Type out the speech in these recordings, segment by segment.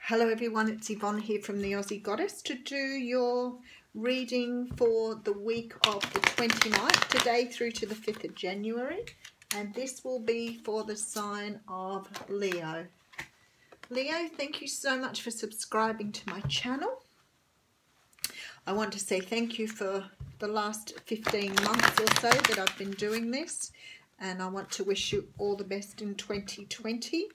Hello everyone, it's Yvonne here from the Aussie Goddess to do your reading for the week of the 29th, today through to the 5th of January. And this will be for the sign of Leo. Leo, thank you so much for subscribing to my channel. I want to say thank you for the last 15 months or so that I've been doing this. And I want to wish you all the best in 2020.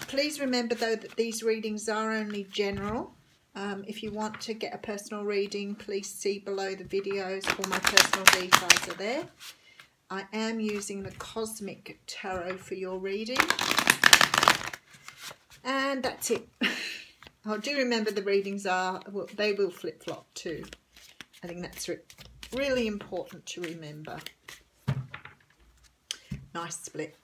Please remember though that these readings are only general. If you want to get a personal reading, please see below the videos. All my personal details are there. I am using the Cosmic Tarot for your reading. And that's it. Oh, do remember the readings are, well, they will flip-flop too. I think that's really important to remember. Nice split.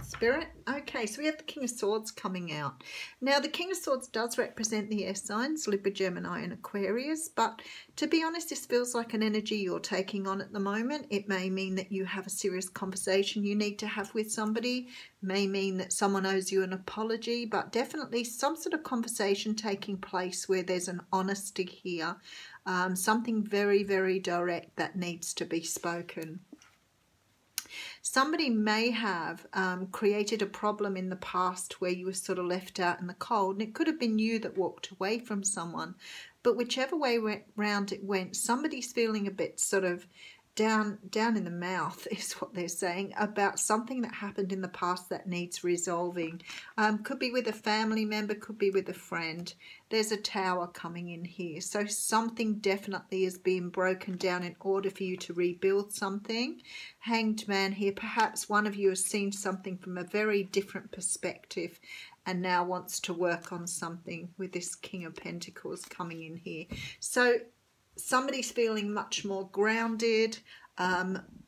Spirit. Okay, so we have the King of Swords coming out. Now, the King of Swords does represent the air signs, Libra, Gemini and Aquarius, but to be honest, this feels like an energy you're taking on at the moment. It may mean that you have a serious conversation you need to have with somebody, may mean that someone owes you an apology, but definitely some sort of conversation taking place where there's an honesty here, something very, very direct that needs to be spoken. Somebody may have created a problem in the past where you were sort of left out in the cold, and it could have been you that walked away from someone. But whichever way round it went, somebody's feeling a bit sort of down in the mouth is what they're saying about something that happened in the past that needs resolving. Could be with a family member, could be with a friend. There's a Tower coming in here. So something definitely is being broken down in order for you to rebuild something. Hanged Man here. Perhaps one of you has seen something from a very different perspective and now wants to work on something with this King of Pentacles coming in here. So somebody's feeling much more grounded,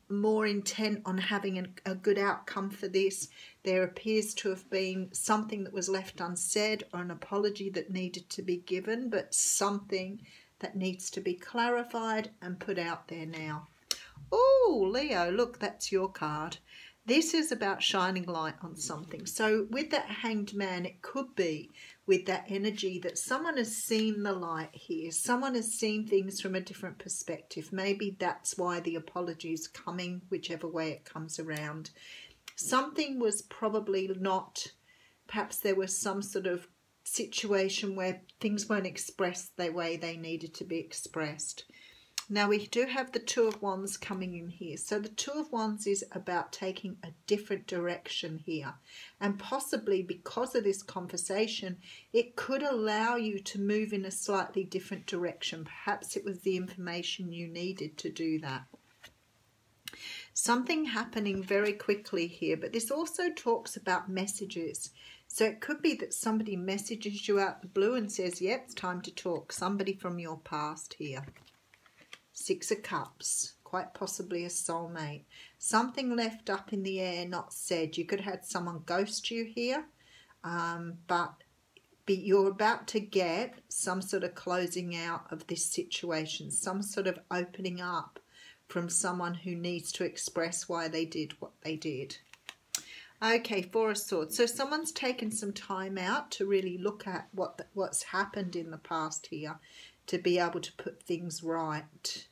more intent on having a good outcome for this. There appears to have been something that was left unsaid or an apology that needed to be given, but something that needs to be clarified and put out there now. Oh, Leo, look, that's your card. This is about shining light on something. So with that Hanged Man, it could be with that energy that someone has seen the light here. Someone has seen things from a different perspective. Maybe that's why the apology is coming, whichever way it comes around. Something was probably not, perhaps there was some sort of situation where things weren't expressed the way they needed to be expressed. Now we do have the Two of Wands coming in here. So the Two of Wands is about taking a different direction here. And possibly because of this conversation, it could allow you to move in a slightly different direction. Perhaps it was the information you needed to do that. Something happening very quickly here, but this also talks about messages. So it could be that somebody messages you out the blue and says, yep, it's time to talk. Somebody from your past here. Six of Cups, quite possibly a soulmate. Something left up in the air, not said. You could have had someone ghost you here, but you're about to get some sort of closing out of this situation, some sort of opening up from someone who needs to express why they did what they did. Okay, Four of Swords. So someone's taken some time out to really look at what's happened in the past here, to be able to put things right.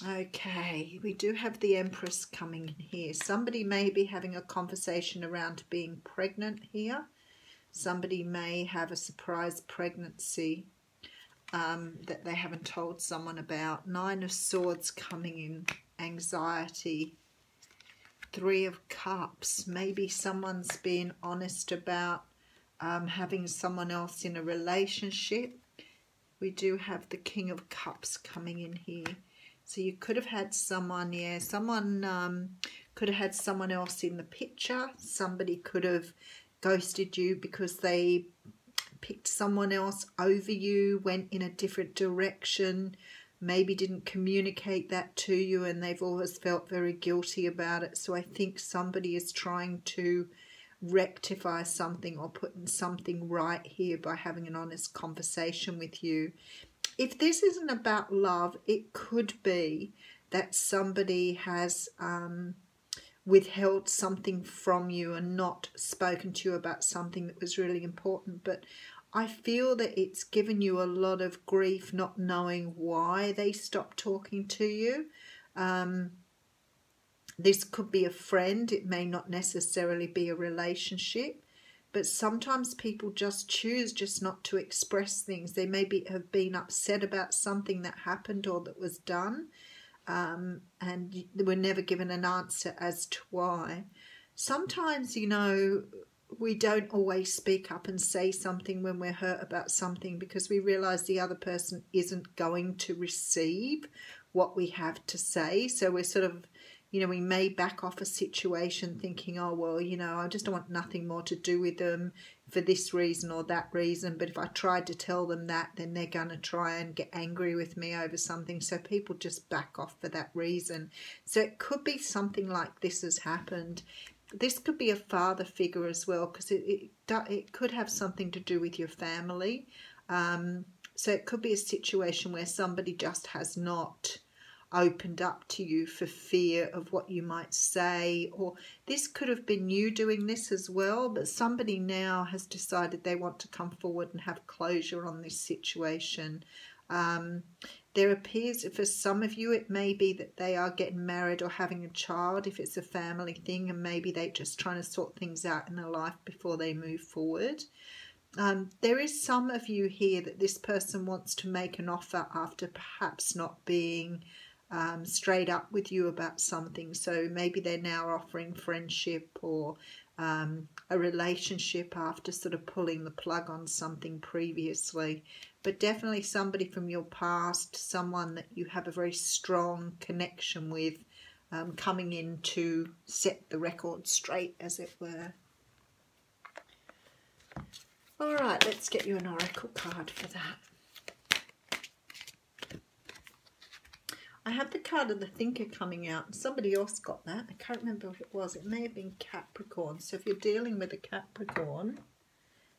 Okay, we do have the Empress coming in here. Somebody may be having a conversation around being pregnant here. Somebody may have a surprise pregnancy that they haven't told someone about. Nine of Swords coming in. Anxiety. Three of Cups. Maybe someone's being honest about having someone else in a relationship. We do have the King of Cups coming in here. So you could have had someone, someone could have had someone else in the picture. Somebody could have ghosted you because they picked someone else over you, went in a different direction, maybe didn't communicate that to you, and they've always felt very guilty about it. So I think somebody is trying to rectify something or put something right here by having an honest conversation with you. If this isn't about love, it could be that somebody has withheld something from you and not spoken to you about something that was really important. But I feel that it's given you a lot of grief not knowing why they stopped talking to you. This could be a friend. It may not necessarily be a relationship. But sometimes people just choose just not to express things. They maybe have been upset about something that happened or that was done, and they were never given an answer as to why. Sometimes, we don't always speak up and say something when we're hurt about something because we realise the other person isn't going to receive what we have to say. So we're sort of, we may back off a situation thinking, oh, well, I just don't want nothing more to do with them for this reason or that reason. But if I tried to tell them that, then they're going to try and get angry with me over something. So people just back off for that reason. So it could be something like this has happened. This could be a father figure as well, because it could have something to do with your family. So it could be a situation where somebody just has not opened up to you for fear of what you might say, or this could have been you doing this as well, but somebody now has decided they want to come forward and have closure on this situation. There appears, for some of you, it may be that they are getting married or having a child if it's a family thing, and maybe they're just trying to sort things out in their life before they move forward. There is some of you here that this person wants to make an offer after perhaps not being straight up with you about something. So maybe they're now offering friendship or a relationship after sort of pulling the plug on something previously. But definitely somebody from your past, someone that you have a very strong connection with, coming in to set the record straight, as it were. All right, let's get you an oracle card for that. I have the card of the Thinker coming out. Somebody else got that. I can't remember what it was. It may have been Capricorn. So if you're dealing with a Capricorn,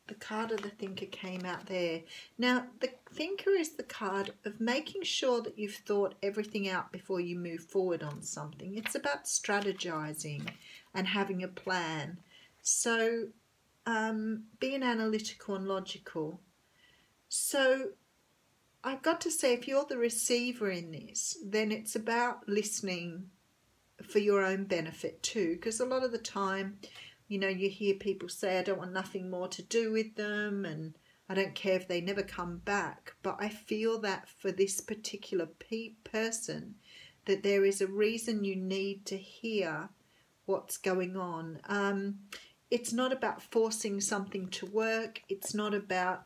the card of the Thinker came out there. Now, the Thinker is the card of making sure that you've thought everything out before you move forward on something. It's about strategizing and having a plan. So being analytical and logical. So I've got to say, if you're the receiver in this, then it's about listening for your own benefit too. Because a lot of the time, you hear people say, I don't want nothing more to do with them and I don't care if they never come back. But I feel that for this particular person, that there is a reason you need to hear what's going on. It's not about forcing something to work. It's not about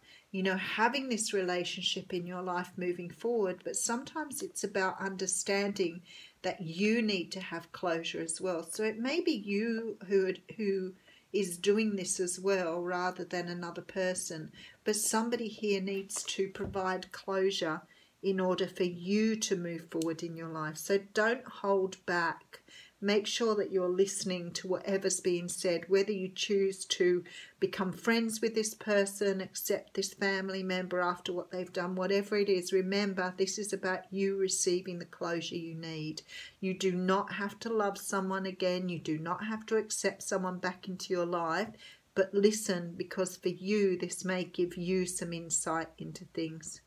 having this relationship in your life moving forward, but sometimes it's about understanding that you need to have closure as well. So it may be you who is doing this as well rather than another person, but somebody here needs to provide closure in order for you to move forward in your life. So don't hold back. Make sure that you're listening to whatever's being said, whether you choose to become friends with this person, accept this family member after what they've done, whatever it is. Remember, this is about you receiving the closure you need. You do not have to love someone again. You do not have to accept someone back into your life, but listen, because for you, this may give you some insight into things.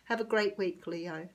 Have a great week, Leo.